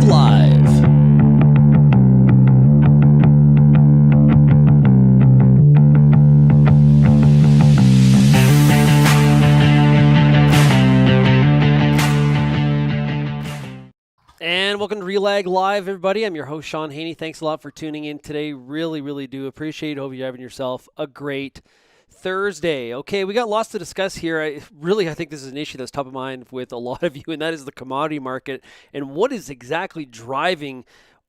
Live. And welcome to RealAg Live, everybody. I'm your host, Shaun Haney. Thanks a lot for tuning in today. Really do appreciate it. Hope you're having yourself a great Thursday. Okay, we got lots to discuss here. I think this is an issue that's top of mind with a lot of you, and that is the commodity market and what is exactly driving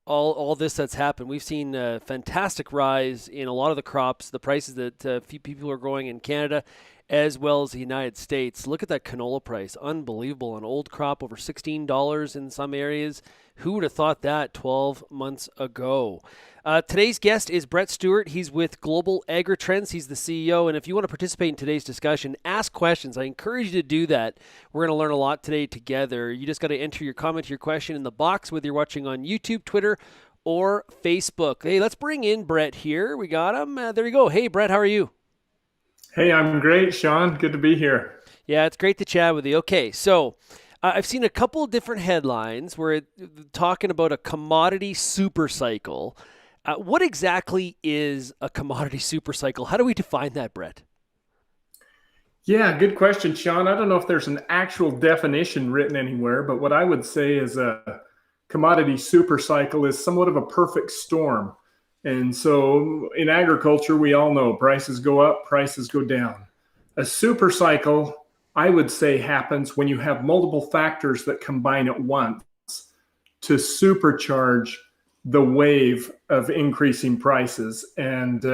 all this that's happened. We've seen a fantastic rise in a lot of the crops, the prices that people are growing in Canada, as well as the United States. Look at that canola price. Unbelievable. An old crop over $16 in some areas. Who would have thought that 12 months ago? Today's guest is Brett Stuart. He's with Global AgriTrends. He's the CEO. And if you want to participate in today's discussion, ask questions. I encourage you to do that. We're going to learn a lot today together. You just got to enter your comment, your question in the box, whether you're watching on YouTube, Twitter, or Facebook. Hey, let's bring in Brett here. We got him. There you go. Hey, Brett, how are you? Hey, I'm great, Shaun. Good to be here. Yeah, it's great to chat with you. Okay, so I've seen a couple of different headlines where talking about a commodity super cycle. What exactly is a commodity super cycle? How do we define that, Brett? Yeah, good question, Shaun. I don't know if there's an actual definition written anywhere, but what I would say is a commodity super cycle is somewhat of a perfect storm. And so in agriculture, we all know prices go up, prices go down. A super cycle, I would say, happens when you have multiple factors that combine at once to supercharge the wave of increasing prices. And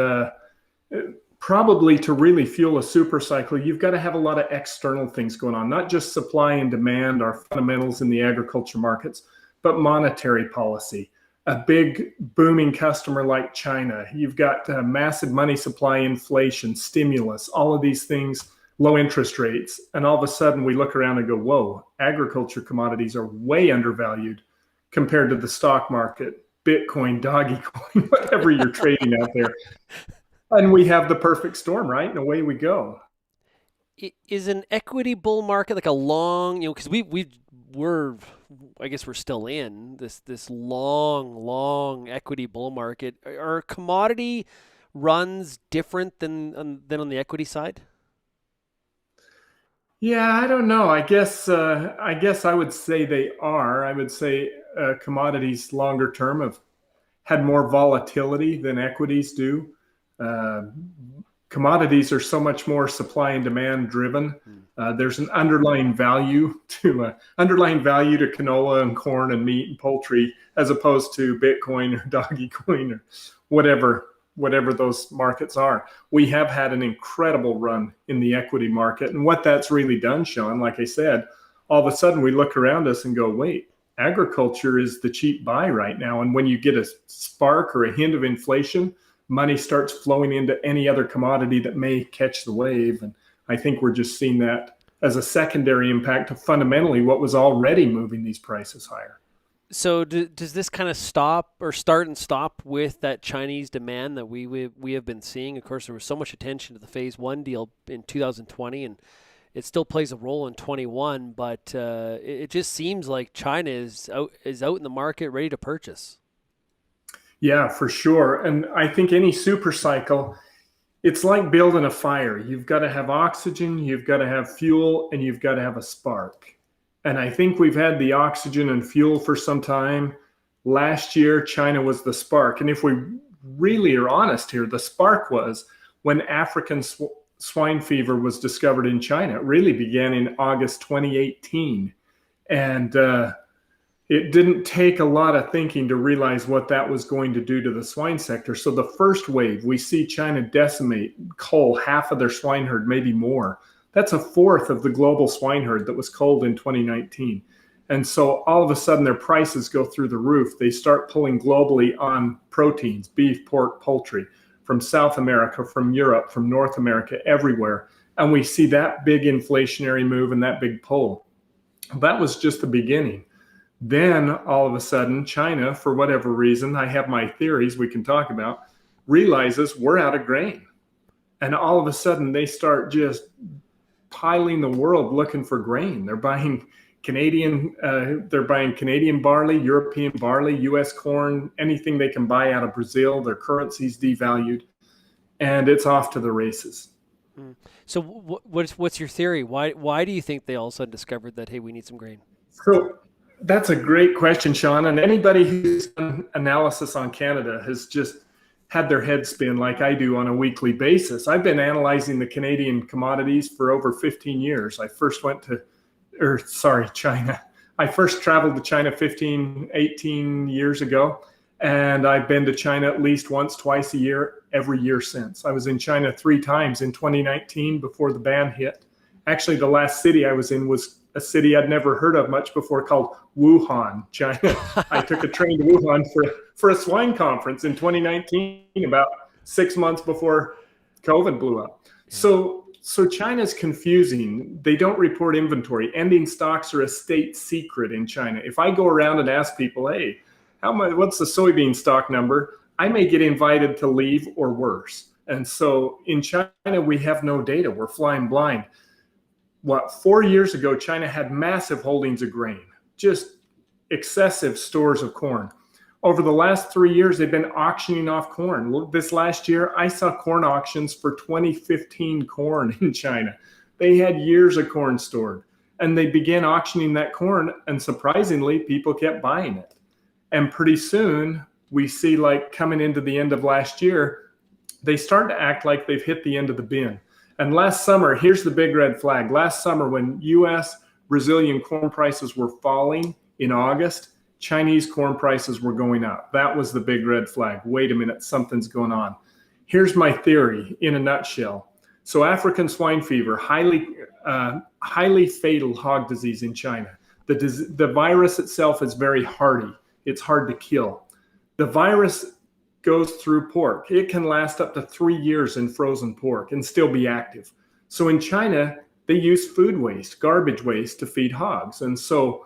probably to really fuel a super cycle, you've got to have a lot of external things going on, not just supply and demand, our fundamentals in the agriculture markets, but monetary policy. A big booming customer like China, you've got massive money supply, inflation, stimulus, all of these things, low interest rates. And all of a sudden we look around and go, whoa, agriculture commodities are way undervalued compared to the stock market, Bitcoin, doggy coin, whatever you're trading out there. And we have the perfect storm, right? And away we go. Is an equity bull market like a long, because I guess we're still in this long equity bull market. Are commodity runs different than on the equity side? Yeah, I don't know. I guess I would say they are. I would say commodities longer term have had more volatility than equities do. Uh, Commodities are so much more supply and demand driven. There's an underlying value to canola and corn and meat and poultry, as opposed to Bitcoin or doggy coin or whatever those markets are. We have had an incredible run in the equity market, and what that's really done, Shaun, like I said, all of a sudden we look around us and go, wait, agriculture is the cheap buy right now. And when you get a spark or a hint of inflation, money starts flowing into any other commodity that may catch the wave. And I think we're just seeing that as a secondary impact of fundamentally what was already moving these prices higher. So does this kind of start and stop with that Chinese demand that we have been seeing? Of course, there was so much attention to the Phase 1 deal in 2020, and it still plays a role in 21, but it just seems like China is out in the market ready to purchase. Yeah, for sure. And I think any super cycle, it's like building a fire. You've got to have oxygen, you've got to have fuel, and you've got to have a spark. And I think we've had the oxygen and fuel for some time. Last year, China was the spark. And if we really are honest here, the spark was when African swine fever was discovered in China. It really began in August 2018. And it didn't take a lot of thinking to realize what that was going to do to the swine sector. So the first wave, we see China decimate, cull half of their swine herd, maybe more. That's a fourth of the global swine herd that was culled in 2019. And so all of a sudden their prices go through the roof. They start pulling globally on proteins, beef, pork, poultry, from South America, from Europe, from North America, everywhere. And we see that big inflationary move and that big pull. That was just the beginning. Then all of a sudden, China, for whatever reason, I have my theories we can talk about, realizes we're out of grain. And all of a sudden they start just piling the world looking for grain. They're buying Canadian, they're buying Canadian barley, European barley, U.S. corn, anything they can buy out of Brazil. Their currency's devalued, and it's off to the races. So what's your theory? Why do you think they all of a sudden discovered that, hey, we need some grain? So that's a great question, Shaun. And anybody who's done analysis on Canada has just had their head spin like I do on a weekly basis. I've been analyzing the Canadian commodities for over 15 years. China. I first traveled to China 15, 18 years ago, and I've been to China at least once, twice a year, every year since. I was in China 3 times in 2019 before the ban hit. Actually, the last city I was in was a city I'd never heard of much before called Wuhan, China. I took a train to Wuhan for a swine conference in 2019, about 6 months before COVID blew up. So China's confusing. They don't report inventory. Ending stocks are a state secret in China. If I go around and ask people, hey, what's the soybean stock number? I may get invited to leave or worse. And so in China, we have no data. We're flying blind. 4 years ago, China had massive holdings of grain, just excessive stores of corn. Over the last 3 years, they've been auctioning off corn. This last year, I saw corn auctions for 2015 corn in China. They had years of corn stored, and they began auctioning that corn, and surprisingly, people kept buying it. And pretty soon, we see, like coming into the end of last year, they start to act like they've hit the end of the bin. And last summer, here's the big red flag. Last summer, when U.S. Brazilian corn prices were falling in August, Chinese corn prices were going up. That was the big red flag. Wait a minute, something's going on. Here's my theory in a nutshell. So African swine fever, highly fatal hog disease in China. The virus itself is very hardy. It's hard to kill. The virus goes through pork. It can last up to 3 years in frozen pork and still be active. So in China, they use food waste, garbage waste to feed hogs. And so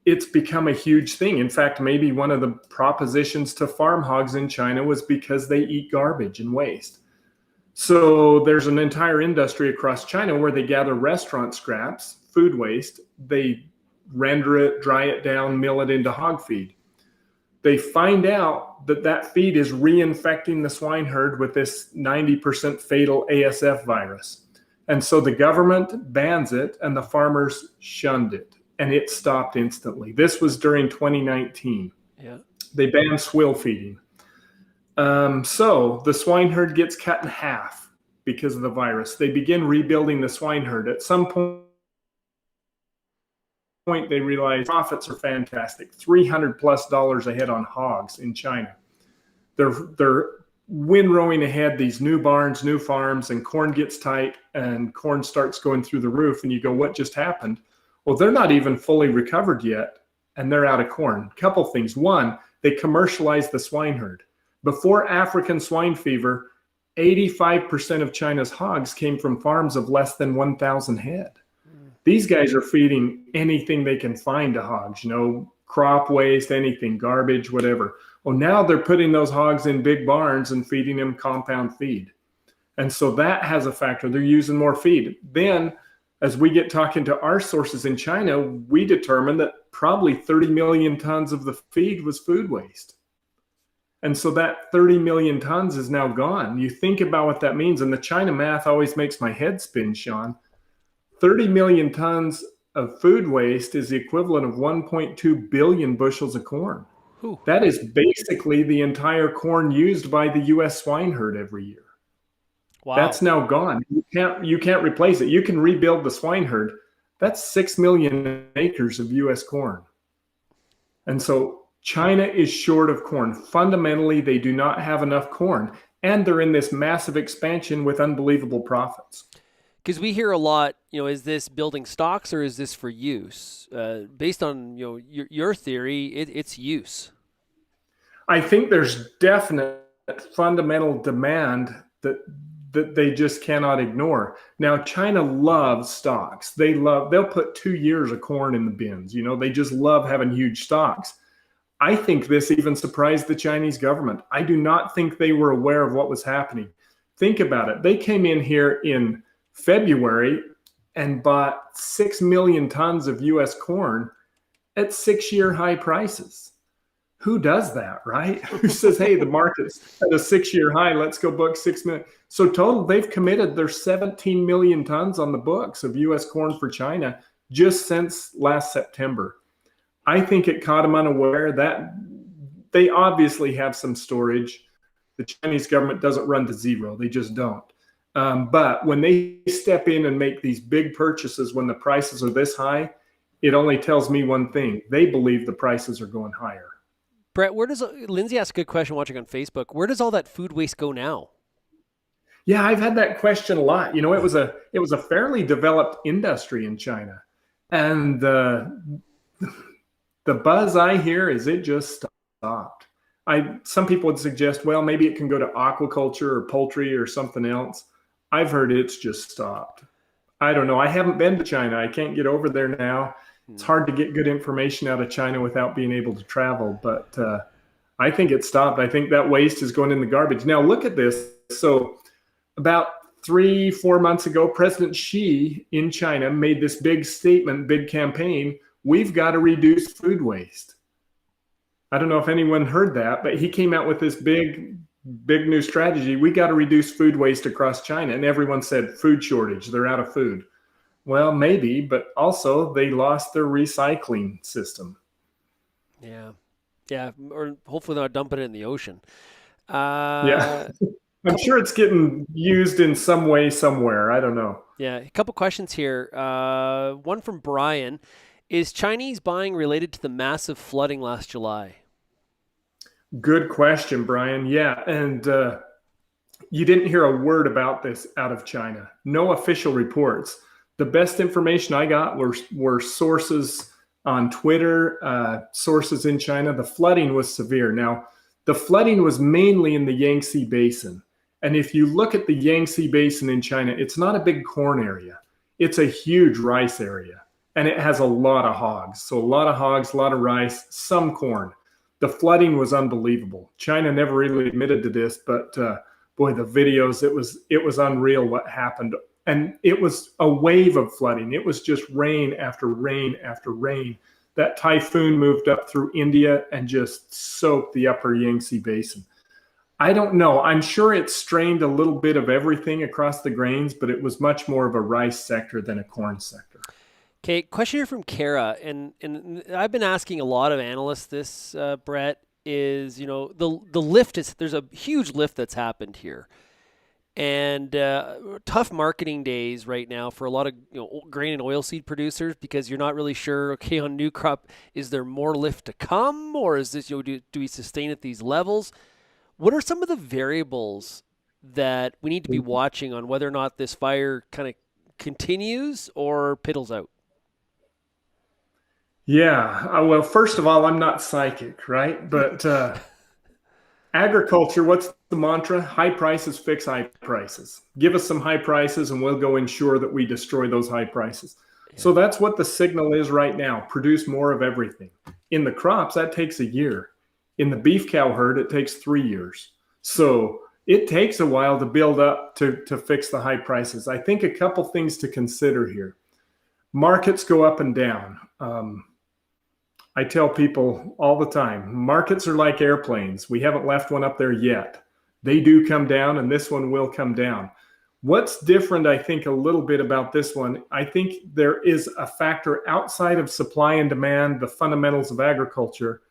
it's become a huge thing. In fact, maybe one of the propositions to farm hogs in China was because they eat garbage and waste. So there's an entire industry across China where they gather restaurant scraps, food waste, they render it, dry it down, mill it into hog feed. They find out that feed is reinfecting the swine herd with this 90% fatal ASF virus. And so the government bans it and the farmers shunned it, and it stopped instantly. This was during 2019. Yeah. They banned swill feeding. So the swine herd gets cut in half because of the virus. They begin rebuilding the swine herd. At some point, they realize profits are fantastic, $300+ a head on hogs in China. They're windrowing ahead these new barns, new farms, and corn gets tight and corn starts going through the roof. And you go, what just happened? Well, they're not even fully recovered yet, and they're out of corn. Couple things. One, they commercialized the swine herd. Before African swine fever, 85% of China's hogs came from farms of less than 1,000 head. These guys are feeding anything they can find to hogs, crop waste, anything, garbage, whatever. Well, now they're putting those hogs in big barns and feeding them compound feed. And so that has a factor. They're using more feed. Then, as we get talking to our sources in China, we determined that probably 30 million tons of the feed was food waste. And so that 30 million tons is now gone. You think about what that means. And the China math always makes my head spin, Shaun. 30 million tons of food waste is the equivalent of 1.2 billion bushels of corn. Ooh. That is basically the entire corn used by the U.S. swine herd every year. Wow. That's now gone. You can't replace it. You can rebuild the swine herd. That's 6 million acres of U.S. corn. And so China is short of corn. Fundamentally, they do not have enough corn. And they're in this massive expansion with unbelievable profits. Because we hear a lot, is this building stocks or is this for use? Based on your theory, it's use. I think there's definite fundamental demand that they just cannot ignore. Now, China loves stocks. They'll put 2 years of corn in the bins. They just love having huge stocks. I think this even surprised the Chinese government. I do not think they were aware of what was happening. Think about it. They came in here in February and bought 6 million tons of US corn at 6-year high prices. Who does that, right? Who says, hey, the market's at a 6-year high, let's go book 6 million. So total, they've committed their 17 million tons on the books of US corn for China just since last September. I think it caught them unaware that they obviously have some storage. The Chinese government doesn't run to zero. They just don't. But when they step in and make these big purchases when the prices are this high, it only tells me one thing. They believe the prices are going higher. Brett, Lindsay asked a good question watching on Facebook. Where does all that food waste go now? Yeah, I've had that question a lot. You know, it was a fairly developed industry in China. And the buzz I hear is it just stopped. Some people would suggest, well, maybe it can go to aquaculture or poultry or something else. I've heard it's just stopped. I don't know. I haven't been to China. I can't get over there now. It's hard to get good information out of China without being able to travel, but I think it stopped. I think that waste is going in the garbage. Now look at this. So about 3-4 months ago, President Xi in China made this big statement, big campaign. We've got to reduce food waste. I don't know if anyone heard that, but he came out with this big new strategy. We got to reduce food waste across China. And everyone said food shortage. They're out of food. Well, maybe, but also they lost their recycling system. Yeah. Or hopefully they're not dumping it in the ocean. Yeah. I'm sure it's getting used in some way somewhere. I don't know. Yeah. A couple questions here. One from Brian. Is Chinese buying related to the massive flooding last July? Good question, Brian. Yeah. And you didn't hear a word about this out of China. No official reports. The best information I got were sources on Twitter, sources in China. The flooding was severe. Now, the flooding was mainly in the Yangtze Basin. And if you look at the Yangtze Basin in China, it's not a big corn area. It's a huge rice area. And it has a lot of hogs. So a lot of hogs, a lot of rice, some corn. The flooding was unbelievable. China never really admitted to this, but boy, the videos, it was unreal what happened. And it was a wave of flooding. It was just rain after rain after rain. That typhoon moved up through India and just soaked the upper Yangtze Basin. I don't know. I'm sure it strained a little bit of everything across the grains, but it was much more of a rice sector than a corn sector. Okay, question here from Kara, and I've been asking a lot of analysts this, Brett, is, you know, the lift there's a huge lift that's happened here. And tough marketing days right now for a lot of grain and oilseed producers because you're not really sure. Okay, on new crop, is there more lift to come, or is this do we sustain at these levels? What are some of the variables that we need to be watching on whether or not this fire kind of continues or piddles out? Yeah, well, first of all, I'm not psychic, right? But agriculture, what's the mantra? High prices fix high prices. Give us some high prices and we'll go ensure that we destroy those high prices. Yeah. So that's what the signal is right now. Produce more of everything. In the crops, that takes a year. In the beef cow herd, it takes 3 years. So it takes a while to build up to fix the high prices. I think a couple things to consider here. Markets go up and down. I tell people all the time, markets are like airplanes. We haven't left one up there yet. They do come down, and this one will come down. What's different, I think, a little bit about this one, I think there is a factor outside of supply and demand, the fundamentals of agriculture,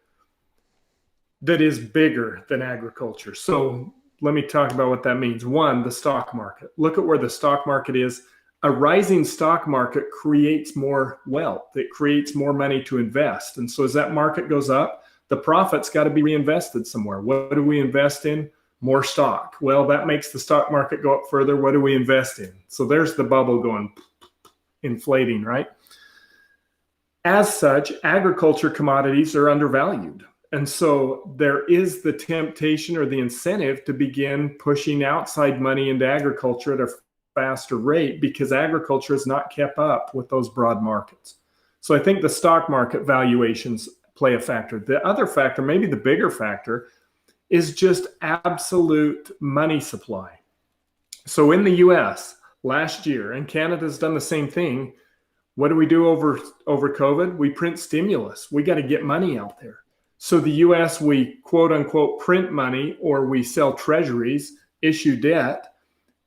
that is bigger than agriculture. So let me talk about what that means. One, the stock market. Look at where the stock market is. A rising stock market creates more wealth. It creates more money to invest. And so as that market goes up, the profits got to be reinvested somewhere. What do we invest in? More stock. Well, that makes the stock market go up further. What do we invest in? So there's the bubble going, inflating, right? As such, agriculture commodities are undervalued. And so there is the temptation or the incentive to begin pushing outside money into agriculture at a faster rate because agriculture has not kept up with those broad markets. So I think the stock market valuations play a factor. The other factor, maybe the bigger factor, is just absolute money supply. So in the US, last year, and Canada's done the same thing. What do we do over COVID? We print stimulus. We got to get money out there. So the US, we quote unquote print money, or we sell treasuries, issue debt.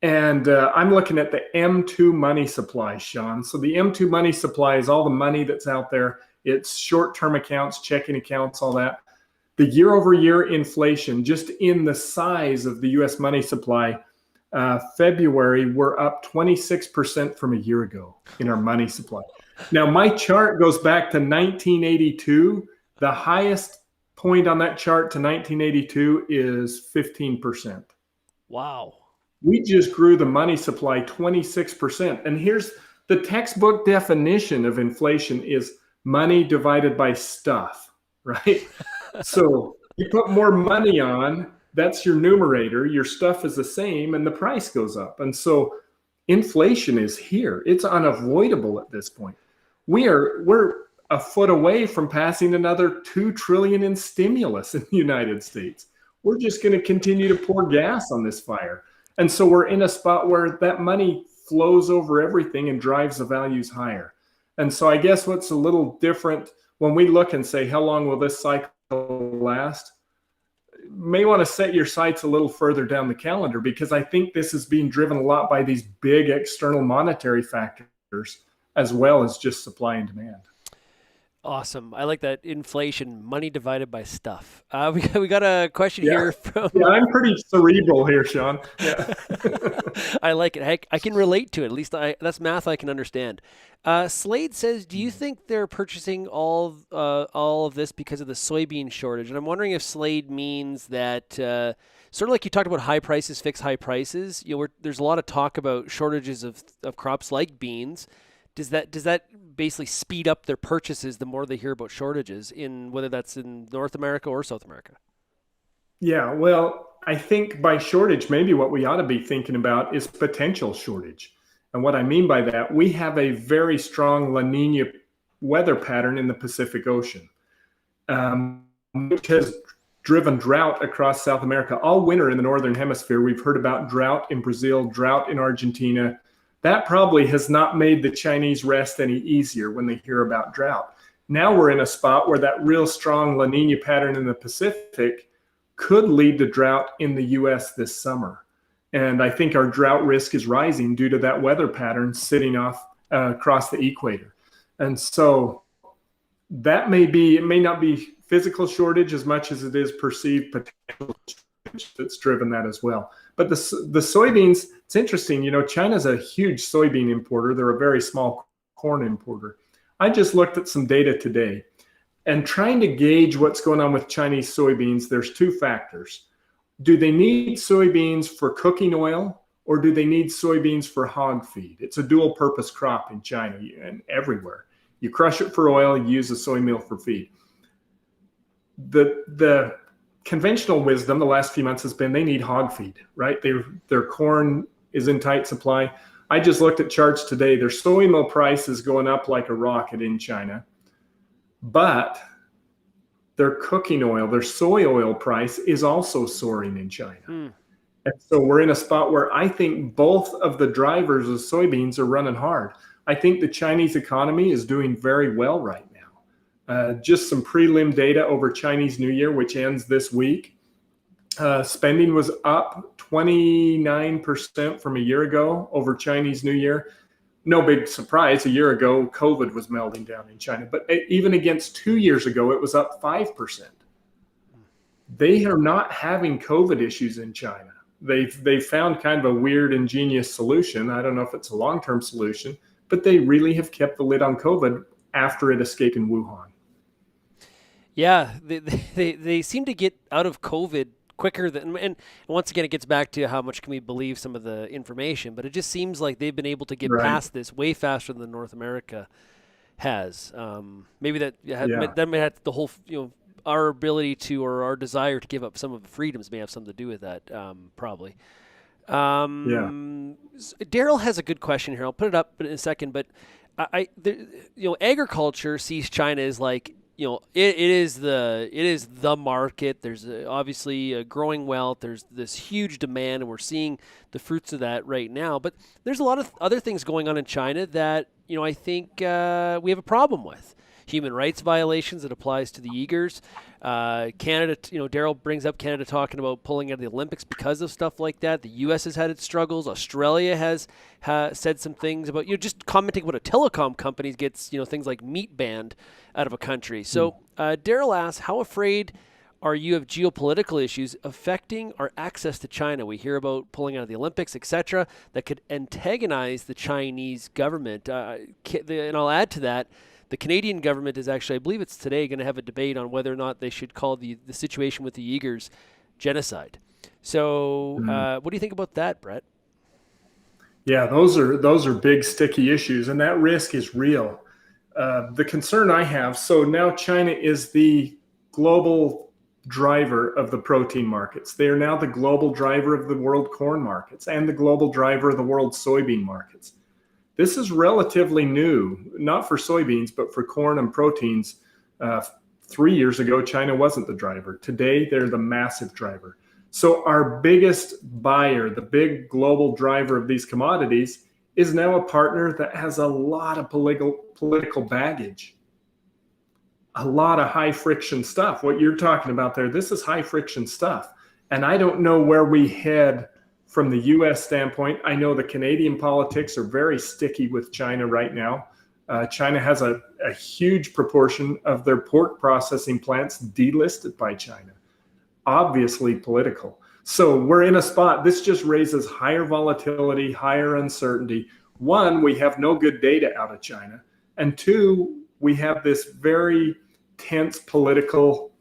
And I'm looking at the M2 money supply, Shaun. So the M2 money supply is all the money that's out there. It's short-term accounts, checking accounts, all that. The year-over-year inflation, just in the size of the US money supply, February, we're up 26% from a year ago in our money supply. Now, my chart goes back to 1982. The highest point on that chart to 1982 is 15%. Wow. We just grew the money supply 26%. And here's the textbook definition of inflation is money divided by stuff, right? So you put more money on, that's your numerator, your stuff is the same, and the price goes up. And so inflation is here. It's unavoidable at this point. We're a foot away from passing another $2 trillion in stimulus in the United States. We're just going to continue to pour gas on this fire. And so we're in a spot where that money flows over everything and drives the values higher. And so I guess what's a little different when we look and say, how long will this cycle last? May want to set your sights a little further down the calendar, because I think this is being driven a lot by these big external monetary factors as well as just supply and demand. Awesome. I like that inflation, money divided by stuff. We got a question here from... Yeah, I'm pretty cerebral here, Shaun. Yeah. I like it. I can relate to it. At least that's math I can understand. Slade says, do you think they're purchasing all of this because of the soybean shortage? And I'm wondering if Slade means that, sort of like you talked about high prices fix high prices, there's a lot of talk about shortages of crops like beans. Does that basically speed up their purchases the more they hear about shortages, in whether that's in North America or South America? Yeah, well, I think by shortage, maybe what we ought to be thinking about is potential shortage. And what I mean by that, we have a very strong La Nina weather pattern in the Pacific Ocean, which has driven drought across South America. All winter in the Northern Hemisphere, we've heard about drought in Brazil, drought in Argentina. That probably has not made the Chinese rest any easier when they hear about drought. Now we're in a spot where that real strong La Nina pattern in the Pacific could lead to drought in the US this summer. And I think our drought risk is rising due to that weather pattern sitting off across the equator. And so that it may not be physical shortage as much as it is perceived potential shortage that's driven that as well. But the soybeans, it's interesting, China's a huge soybean importer. They're a very small corn importer. I just looked at some data today, and trying to gauge what's going on with Chinese soybeans, there's two factors. Do they need soybeans for cooking oil, or do they need soybeans for hog feed? It's a dual purpose crop in China and everywhere. You crush it for oil, you use the soy meal for feed. The conventional wisdom the last few months has been they need hog feed, right? Their corn is in tight supply. I just looked at charts today. Their soy meal price is going up like a rocket in China, but their cooking oil, their soy oil price is also soaring in China. And so we're in a spot where I think both of the drivers of soybeans are running hard. I think the Chinese economy is doing very well right now. Just some prelim data over Chinese New Year, which ends this week. Spending was up 29% from a year ago over Chinese New Year. No big surprise. A year ago, COVID was melting down in China. But even against 2 years ago, it was up 5%. They are not having COVID issues in China. They've found kind of a weird, ingenious solution. I don't know if it's a long-term solution, but they really have kept the lid on COVID after it escaped in Wuhan. Yeah, they seem to get out of COVID quicker than, and once again, it gets back to how much can we believe some of the information, but it just seems like they've been able to get past this way faster than North America has. Maybe that may have the whole, our ability to, or our desire to give up some of the freedoms may have something to do with that, probably. Daryl has a good question here. I'll put it up in a second, but agriculture sees China as like it is the market. There's obviously a growing wealth. There's this huge demand, and we're seeing the fruits of that right now. But there's a lot of other things going on in China that I think we have a problem with. Human rights violations that applies to the Uyghurs. Canada, Daryl brings up Canada talking about pulling out of the Olympics because of stuff like that. The U.S. has had its struggles. Australia has said some things about just commenting about a telecom company gets things like meat banned out of a country. So Daryl asks, how afraid are you of geopolitical issues affecting our access to China? We hear about pulling out of the Olympics, etc., that could antagonize the Chinese government. And I'll add to that, the Canadian government is actually, I believe it's today, going to have a debate on whether or not they should call the situation with the Uyghurs genocide. So, what do you think about that, Brett? Yeah, those are big sticky issues, and that risk is real. The concern I have, so now China is the global driver of the protein markets. They are now the global driver of the world corn markets and the global driver of the world soybean markets. This is relatively new, not for soybeans, but for corn and proteins. 3 years ago, China wasn't the driver. Today, they're the massive driver. So our biggest buyer, the big global driver of these commodities, is now a partner that has a lot of political baggage, a lot of high friction stuff. What you're talking about there, this is high friction stuff. And I don't know where we head from the U.S. standpoint. I know the Canadian politics are very sticky with China right now. China has a huge proportion of their pork processing plants delisted by China. Obviously political. So we're in a spot, this just raises higher volatility, higher uncertainty. One, we have no good data out of China. And two, we have this very tense political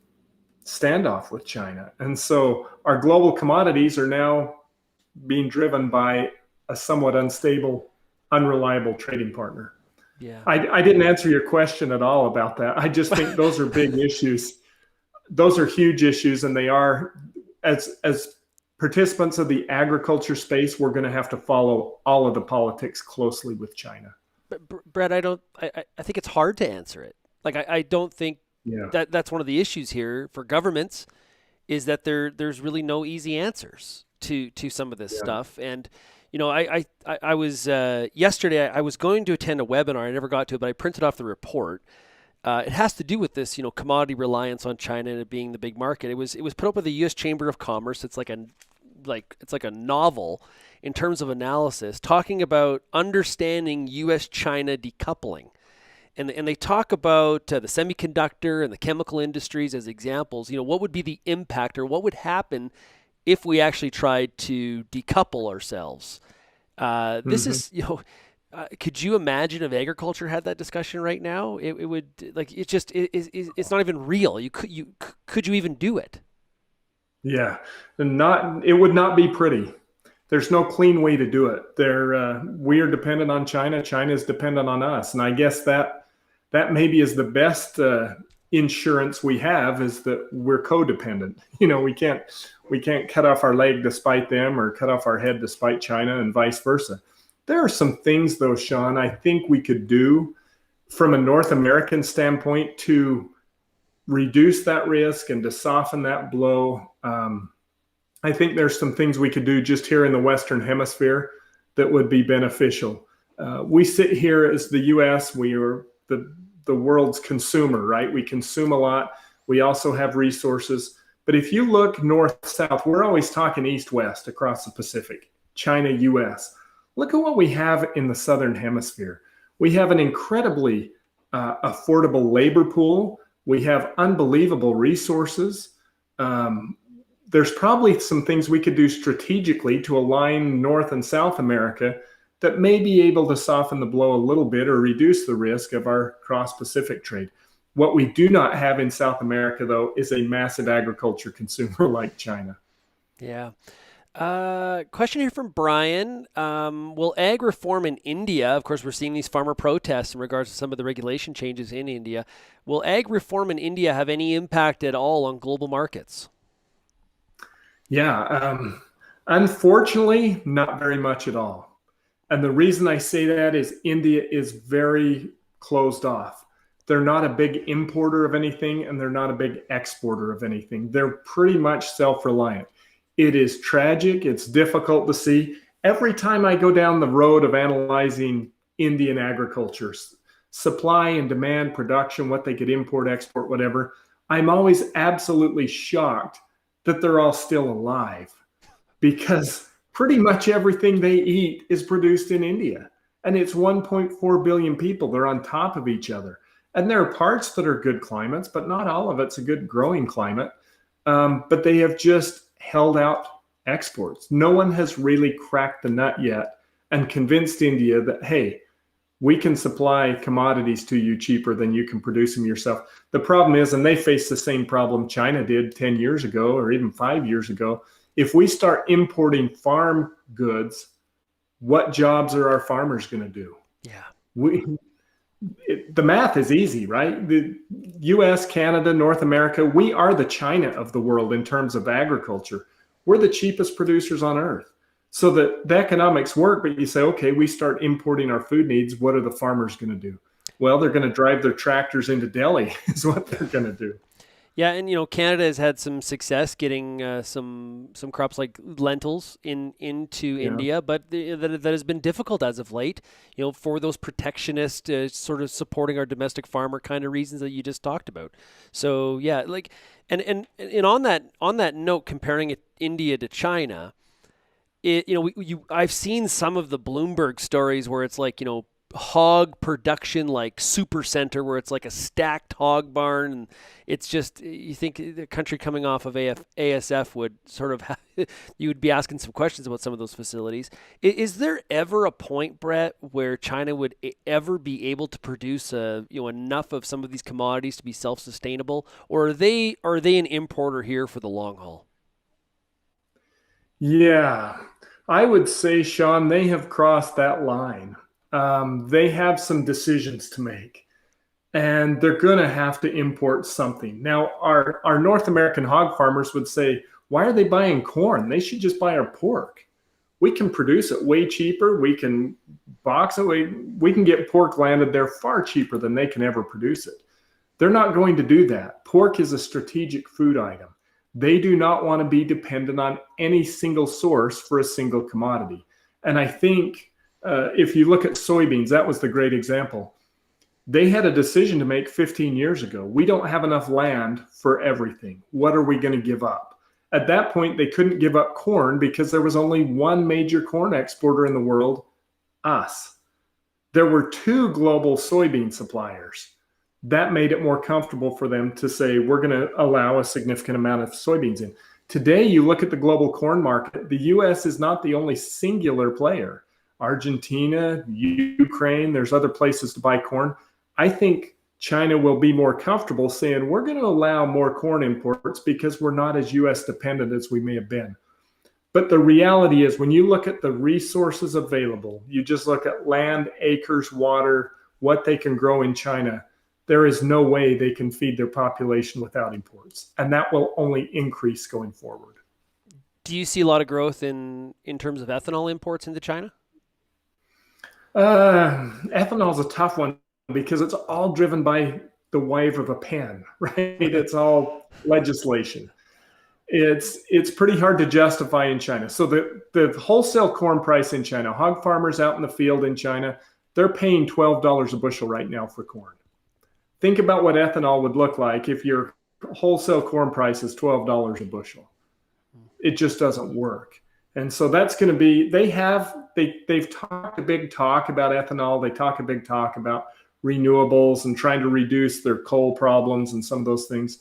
standoff with China. And so our global commodities are now being driven by a somewhat unstable, unreliable trading partner. Yeah. I didn't answer your question at all about that. I just think those are big issues. Those are huge issues, and they are, as participants of the agriculture space, we're going to have to follow all of the politics closely with China. But Brett, I think it's hard to answer it. Like I don't think that's one of the issues here for governments, is that there's really no easy answers to some of this stuff. And I was yesterday I was going to attend a webinar. I never got to it, but I printed off the report. It has to do with this, commodity reliance on China and it being the big market. It was put up with the U.S. Chamber of Commerce. It's like a novel in terms of analysis, talking about understanding U.S.-China decoupling. And they talk about the semiconductor and the chemical industries as examples. What would be the impact, or what would happen if we actually tried to decouple ourselves? This is, could you imagine if agriculture had that discussion right now? It would, it's not even real. Could you even do it? Yeah, it would not be pretty. There's no clean way to do it. We are dependent on China. China is dependent on us. And I guess that maybe is the best insurance we have, is that we're codependent. We can't cut off our leg despite them, or cut off our head despite China, and vice versa. There are some things, though, Shaun, I think we could do from a North American standpoint to reduce that risk and to soften that blow. I think there's some things we could do just here in the Western Hemisphere that would be beneficial. We sit here as the U.S., we are the world's consumer, right? We consume a lot. We also have resources. But if you look north-south, we're always talking east-west across the Pacific, China, U.S. Look at what we have in the Southern Hemisphere. We have an incredibly affordable labor pool. We have unbelievable resources. There's probably some things we could do strategically to align North and South America that may be able to soften the blow a little bit or reduce the risk of our cross-Pacific trade. What we do not have in South America, though, is a massive agriculture consumer like China. Yeah. Question here from Brian. Will ag reform in India, of course, we're seeing these farmer protests in regards to some of the regulation changes in India. Will ag reform in India have any impact at all on global markets? Yeah. Unfortunately, not very much at all. And the reason I say that is India is very closed off. They're not a big importer of anything, and they're not a big exporter of anything. They're pretty much self-reliant. It is tragic. It's difficult to see. Every time I go down the road of analyzing Indian agriculture, supply and demand, production, what they could import, export, whatever, I'm always absolutely shocked that they're all still alive, because pretty much everything they eat is produced in India. And it's 1.4 billion people. They're on top of each other. And there are parts that are good climates, but not all of it's a good growing climate. But they have just held out exports. No one has really cracked the nut yet and convinced India that, hey, we can supply commodities to you cheaper than you can produce them yourself. The problem is, and they face the same problem China did 10 years ago or even 5 years ago, if we start importing farm goods, what jobs are our farmers going to do? Yeah. The math is easy, right? The US, Canada, North America, we are the China of the world in terms of agriculture. We're the cheapest producers on earth. So the economics work, but you say, okay, we start importing our food needs. What are the farmers going to do? Well, they're going to drive their tractors into Delhi is what they're going to do. Yeah, and Canada has had some success getting some crops like lentils into Yeah. India, but that has been difficult as of late. For those protectionist sort of supporting our domestic farmer kind of reasons that you just talked about. So yeah, like and on that note, comparing India to China, I've seen some of the Bloomberg stories where it's like hog production like super center where it's like a stacked hog barn, and it's just, you think the country coming off of ASF would sort of you would be asking some questions about some of those facilities. Is there ever a point, Brett, where China would ever be able to produce enough of some of these commodities to be self-sustainable, or are they an importer here for the long haul? Yeah, I would say, Shaun, they have crossed that line. They have some decisions to make, and they're going to have to import something. Now, our North American hog farmers would say, why are they buying corn? They should just buy our pork. We can produce it way cheaper. We can box it. We can get pork landed there far cheaper than they can ever produce it. They're not going to do that. Pork is a strategic food item. They do not want to be dependent on any single source for a single commodity. And I think if you look at soybeans, that was the great example. They had a decision to make 15 years ago. We don't have enough land for everything. What are we going to give up? At that point, they couldn't give up corn because there was only one major corn exporter in the world, us. There were two global soybean suppliers. That made it more comfortable for them to say, we're going to allow a significant amount of soybeans in. Today, you look at the global corn market, the US is not the only singular player. Argentina, Ukraine, there's other places to buy corn. I think China will be more comfortable saying, we're going to allow more corn imports because we're not as US dependent as we may have been. But the reality is, when you look at the resources available, you just look at land, acres, water, what they can grow in China, there is no way they can feed their population without imports. And that will only increase going forward. Do you see a lot of growth in terms of ethanol imports into China? Ethanol is a tough one because it's all driven by the wave of a pen, right? It's all legislation. It's pretty hard to justify in China. So the wholesale corn price in China, hog farmers out in the field in China, they're paying $12 a bushel right now for corn. Think about what ethanol would look like if your wholesale corn price is $12 a bushel. It just doesn't work. And so that's going to be, they've talked a big talk about ethanol. They talk a big talk about renewables and trying to reduce their coal problems and some of those things.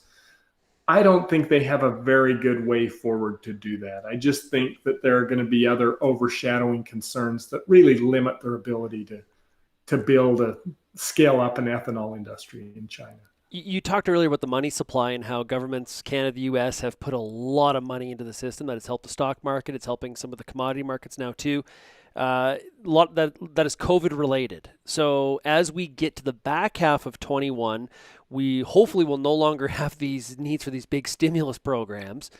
I don't think they have a very good way forward to do that. I just think that there are going to be other overshadowing concerns that really limit their ability to build a scale up an ethanol industry in China. You talked earlier about the money supply and how governments, Canada, the U.S., have put a lot of money into the system. That has helped the stock market. It's helping some of the commodity markets now too. A lot that is COVID related. So as we get to the back half of 21, we hopefully will no longer have these needs for these big stimulus programs.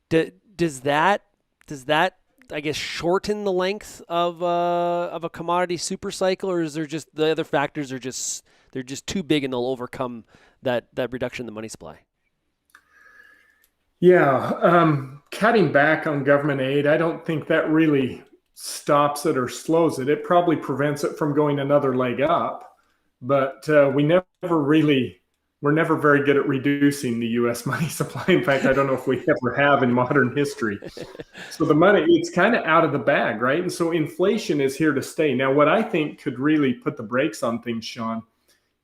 Does that I guess shorten the length of a commodity super cycle, or is there just the other factors are just they're just too big and they'll overcome that reduction in the money supply. Yeah, cutting back on government aid, I don't think that really stops it or slows it. It probably prevents it from going another leg up, but we're never very good at reducing the U.S. money supply. In fact, I don't know if we ever have in modern history. So the money, it's kind of out of the bag, right? And so inflation is here to stay. Now, what I think could really put the brakes on things, Shaun,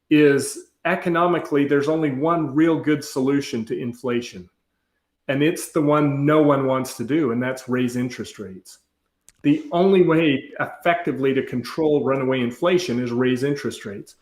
is economically, there's only one real good solution to inflation. And it's the one no one wants to do, and that's raise interest rates. The only way effectively to control runaway inflation is raise interest rates,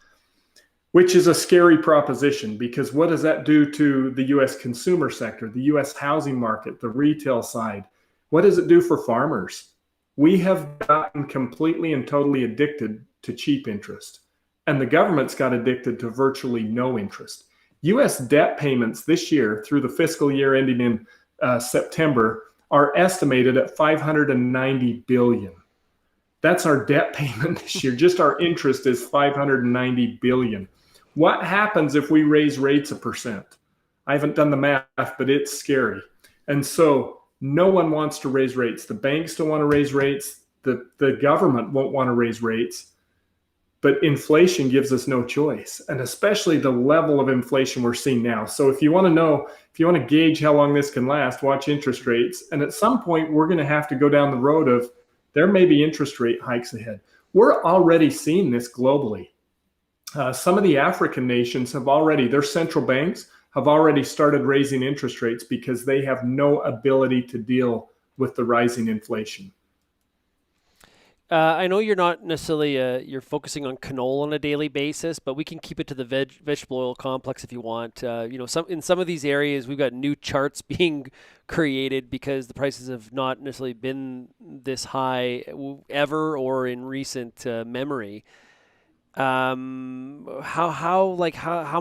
which is a scary proposition because what does that do to the US consumer sector, the US housing market, the retail side? What does it do for farmers? We have gotten completely and totally addicted to cheap interest, and the government's got addicted to virtually no interest. U.S. debt payments this year through the fiscal year ending in September are estimated at $590 billion. That's our debt payment this year. Just our interest is $590 billion. What happens if we raise rates 1%? I haven't done the math, but it's scary. And so no one wants to raise rates. The banks don't want to raise rates. The government won't want to raise rates. But inflation gives us no choice, and especially the level of inflation we're seeing now. So if you want to gauge how long this can last, watch interest rates. And at some point, we're going to have to go down the road of there may be interest rate hikes ahead. We're already seeing this globally. Some of the African nations their central banks have already started raising interest rates because they have no ability to deal with the rising inflation. I know you're not necessarily you're focusing on canola on a daily basis, but we can keep it to the vegetable oil complex if you want. In some of these areas, we've got new charts being created because the prices have not necessarily been this high ever or in recent memory. How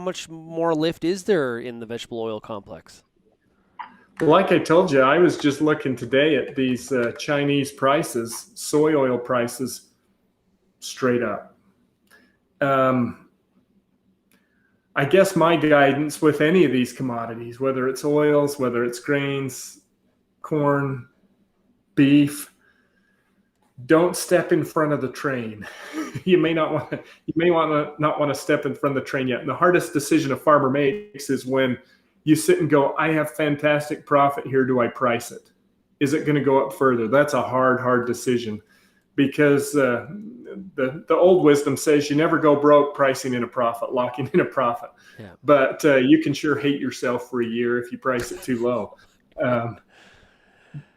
much more lift is there in the vegetable oil complex? Like I told you, I was just looking today at these Chinese prices, soy oil prices, straight up. I guess my guidance with any of these commodities, whether it's oils, whether it's grains, corn, beef, don't step in front of the train. You may not want to step in front of the train yet. And the hardest decision a farmer makes is when you sit and go, I have fantastic profit here. Do I price it? Is it going to go up further? That's a hard decision because the old wisdom says you never go broke pricing in a profit, locking in a profit. Yeah. But you can sure hate yourself for a year if you price it too low.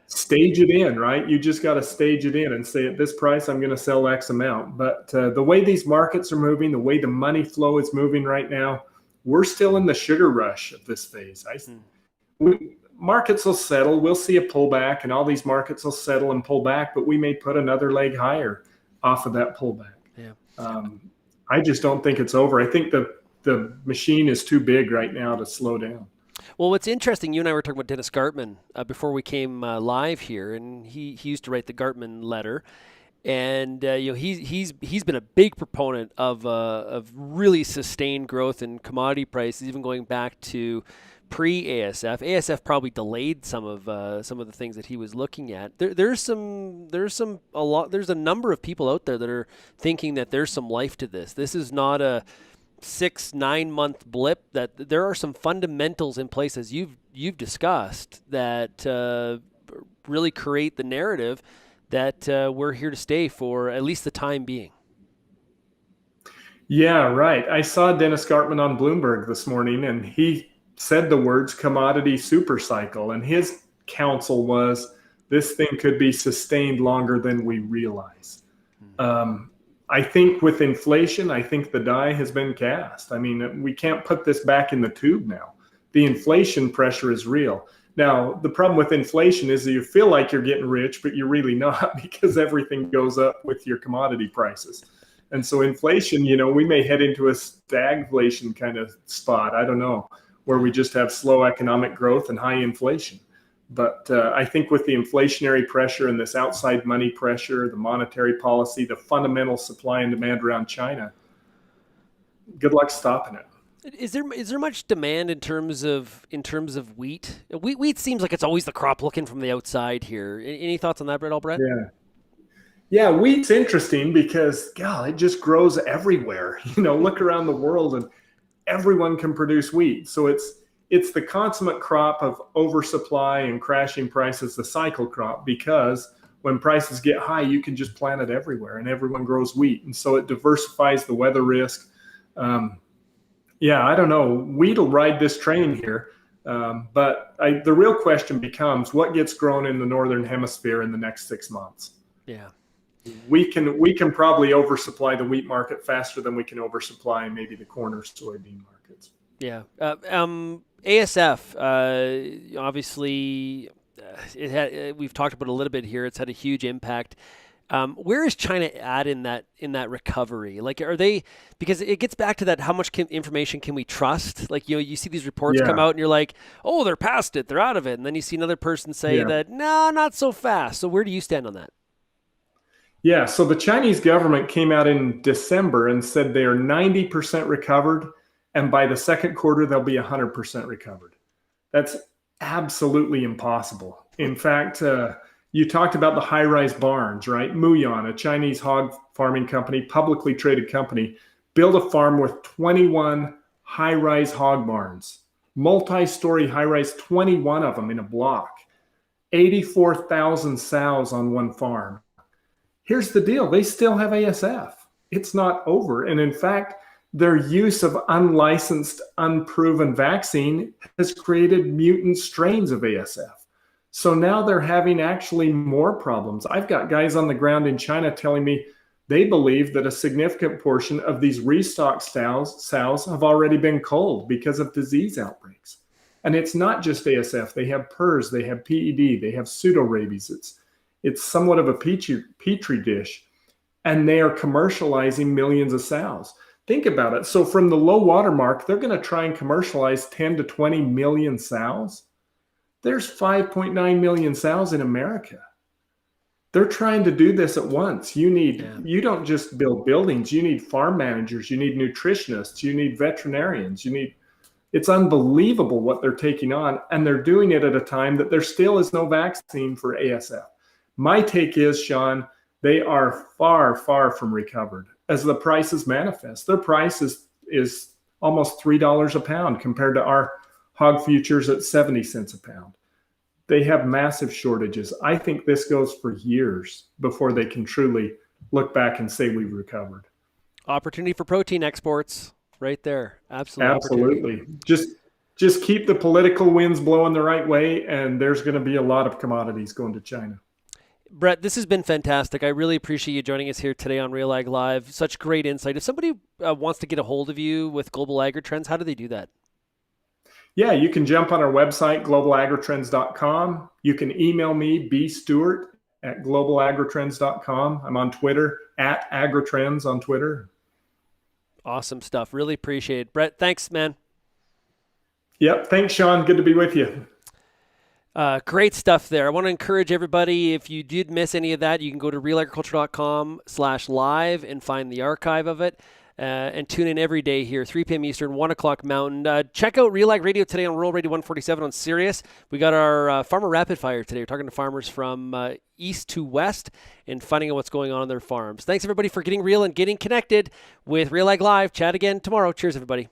Stage it in, right? You just got to stage it in and say at this price, I'm going to sell X amount. But the way these markets are moving, the way the money flow is moving right now, we're still in the sugar rush of this phase. Markets will settle. We'll see a pullback, and all these markets will settle and pull back, but we may put another leg higher off of that pullback. Yeah. I just don't think it's over. I think the machine is too big right now to slow down. Well, what's interesting, you and I were talking about Dennis Gartman before we came live here, and he used to write the Gartman letter. And he's been a big proponent of really sustained growth in commodity prices, even going back to pre-ASF. ASF probably delayed some of the things that he was looking at. There's a number of people out there that are thinking that there's some life to this. This is not a 6-9 month blip. That there are some fundamentals in place, as you've discussed, that really create the narrative that we're here to stay for at least the time being. Yeah, right. I saw Dennis Gartman on Bloomberg this morning, and he said the words commodity super cycle. And his counsel was this thing could be sustained longer than we realize. I think with inflation, I think the die has been cast. I mean, we can't put this back in the tube now. The inflation pressure is real. Now, the problem with inflation is that you feel like you're getting rich, but you're really not because everything goes up with your commodity prices. And so inflation, we may head into a stagflation kind of spot. I don't know, where we just have slow economic growth and high inflation. But I think with the inflationary pressure and this outside money pressure, the monetary policy, the fundamental supply and demand around China, good luck stopping it. Is there much demand in terms of wheat? Wheat seems like it's always the crop looking from the outside here. Any thoughts on that, Brett? Yeah. Yeah, wheat's interesting because, God, it just grows everywhere. Look around the world and everyone can produce wheat. So it's the consummate crop of oversupply and crashing prices, the cycle crop, because when prices get high, you can just plant it everywhere and everyone grows wheat. And so it diversifies the weather risk. Yeah, I don't know. Wheat will ride this train here. But the real question becomes what gets grown in the Northern Hemisphere in the next 6 months? Yeah. We can probably oversupply the wheat market faster than we can oversupply maybe the corn or soybean markets. Yeah. ASF, obviously, we've talked about it a little bit here. It's had a huge impact. Where is China at in that recovery? Like, are they, because it gets back to that, how much information can we trust? Like, you see these reports come out and you're like, oh, they're past it, they're out of it. And then you see another person say that, no, not so fast. So where do you stand on that? Yeah, so the Chinese government came out in December and said they are 90% recovered, and by the second quarter, they'll be 100% recovered. That's absolutely impossible. In fact, you talked about the high-rise barns, right? Muyan, a Chinese hog farming company, publicly traded company, built a farm with 21 high-rise hog barns, multi-story high-rise, 21 of them in a block, 84,000 sows on one farm. Here's the deal. They still have ASF. It's not over. And in fact, their use of unlicensed, unproven vaccine has created mutant strains of ASF. So now they're having actually more problems. I've got guys on the ground in China telling me they believe that a significant portion of these restock sows have already been culled because of disease outbreaks. And it's not just ASF. They have PRRS, they have PED, they have pseudorabies. It's somewhat of a petri dish, and they are commercializing millions of sows. Think about it. So from the low water mark, they're going to try and commercialize 10 to 20 million sows. There's 5.9 million sows in America. They're trying to do this at once. You don't just build buildings. You need farm managers. You need nutritionists. You need veterinarians. It's unbelievable what they're taking on, and they're doing it at a time that there still is no vaccine for ASF. My take is, Shaun, they are far, far from recovered as the prices manifest. Their price is almost $3 a pound compared to our hog futures at 70 cents a pound. They have massive shortages. I think this goes for years before they can truly look back and say we've recovered. Opportunity for protein exports right there. Absolutely. Just keep the political winds blowing the right way, and there's going to be a lot of commodities going to China. Brett, this has been fantastic. I really appreciate you joining us here today on RealAg Live. Such great insight. If somebody wants to get a hold of you with Global AgriTrends, how do they do that? Yeah, you can jump on our website, globalagritrends.com. You can email me, bstuart@globalagritrends.com. I'm on Twitter, @AgriTrends on Twitter. Awesome stuff. Really appreciate it. Brett, thanks, man. Yep. Thanks, Shaun. Good to be with you. Great stuff there. I want to encourage everybody, if you did miss any of that, you can go to realagriculture.com/live and find the archive of it. And tune in every day here, 3 p.m. Eastern, 1 o'clock Mountain. Check out RealAg Radio today on Rural Radio 147 on Sirius. We got our Farmer Rapid Fire today. We're talking to farmers from east to west and finding out what's going on their farms. Thanks, everybody, for getting real and getting connected with RealAg Live. Chat again tomorrow. Cheers, everybody.